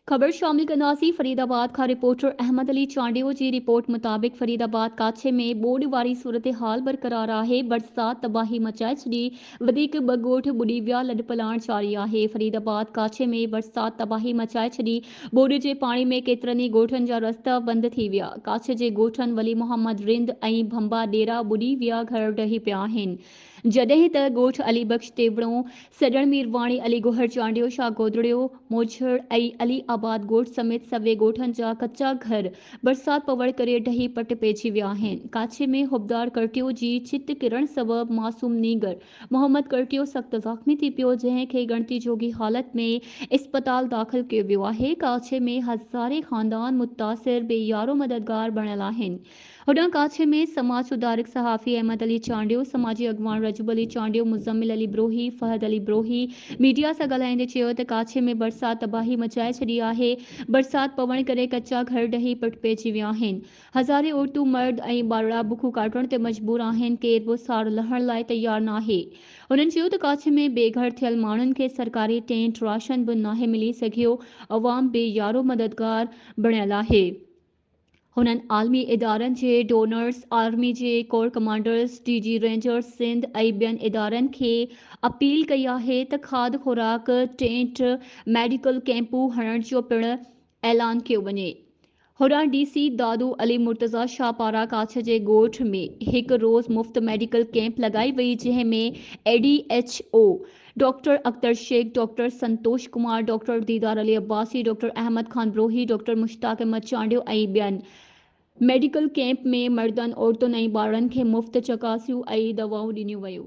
ख़बर शामिल कंदासीं। फरीदाबाद खां रिपोर्टर अहमद अली चांडियो जी रिपोर्ट मुताबिक़ फरीदाबाद काछे में बोड वारी सूरत हाल बरक़रार आहे। बरसात तबाही मचाए छॾी। वधीक ॿ ॻोठ ॿुॾी विया। लॾपलाण जारी आहे। फरीदाबाद काछे में बरसात तबाही मचाए छॾी। बोड जे पाणी में केतिरनि ई ॻोठनि जा रस्ता बंदि थी विया। काछे जे ॻोठनि वली मोहम्मद रिंद ऐं भंबा डेरा ॿुॾी विया। घर ढही पिया आहिनि। जॾहिं त ॻोठ अलीबख्श टेवड़ो सॼण मीरवाणी अली गोहर चांडियो शाह गोदड़ियो मोछड़ ऐं अली आबाद ॻोठ समेत सवे ॻोठनि जा कचा घर बरसात पवण करे ढही पट पइजी विया आहिनि। काछे में हुबदार कर्टियो जी छित किरण सबबि मासूम नीगर मोहम्मद कर्टियो सख़्त ज़ख़्मी थी पियो, जंहिंखे ॻणती जोगी हालत में इस्पताल दाख़िल कयो वियो आहे। काछे में हज़ारे ख़ानदान मुतासिर बेयारो मददगार बणियल आहिनि। होॾां काछे में समाज सुधारक सहाफ़ी अहमद अली चांडियो, समाजी अॻवान रजब अली चांडियो, मुज़म्मिल अली ब्रोही, फहद अली ब्रोही मीडिया सां ॻाल्हाईंदे चयो त काछे में बरसात तबाही मचाए छॾी आहे। बरसात पवण करे कचा घर ढही पट पइजी विया आहिनि। हज़ारे औरतूं मर्द ऐं ॿारड़ा बुखू काटण ते मजबूर आहिनि। केर बि सार लहण लाइ तयार नाहे। हुननि चयो त काछे में बेघर थियल माण्हुनि खे सरकारी टेंट राशन बि नाहे मिली सघियो। अवाम बेयारो मददगार बणियल आहे। हुननि आलमी इदारनि जे डोनर्स, आर्मी जे corps commanders, DG rangers Sindh ऐं ॿियनि इदारनि खे अपील कई आहे त खाद खुराक, टेंट, मेडिकल कैंपूं हणण जो पिणु ऐलान कयो वञे। होॾां डीसी दादू अली मुर्तज़ा शाह पारां काछे जे ॻोठ में हिकु रोज़ मुफ़्त मेडिकल कैंप लॻाई वई, जंहिं में ADHO doctor Akhtar Shaikh, doctor Santosh Kumar, doctor Didar Ali Abbasi, doctor Ahmed Khan Brohi, doctor Mushtaq Ahmed Chandio ऐं ॿियनि। मेडिकल कैंप में मर्दनि, औरतुनि ऐं ॿारनि खे मुफ़्त चकासियूं ऐं दवाऊं ॾिनियूं वयूं।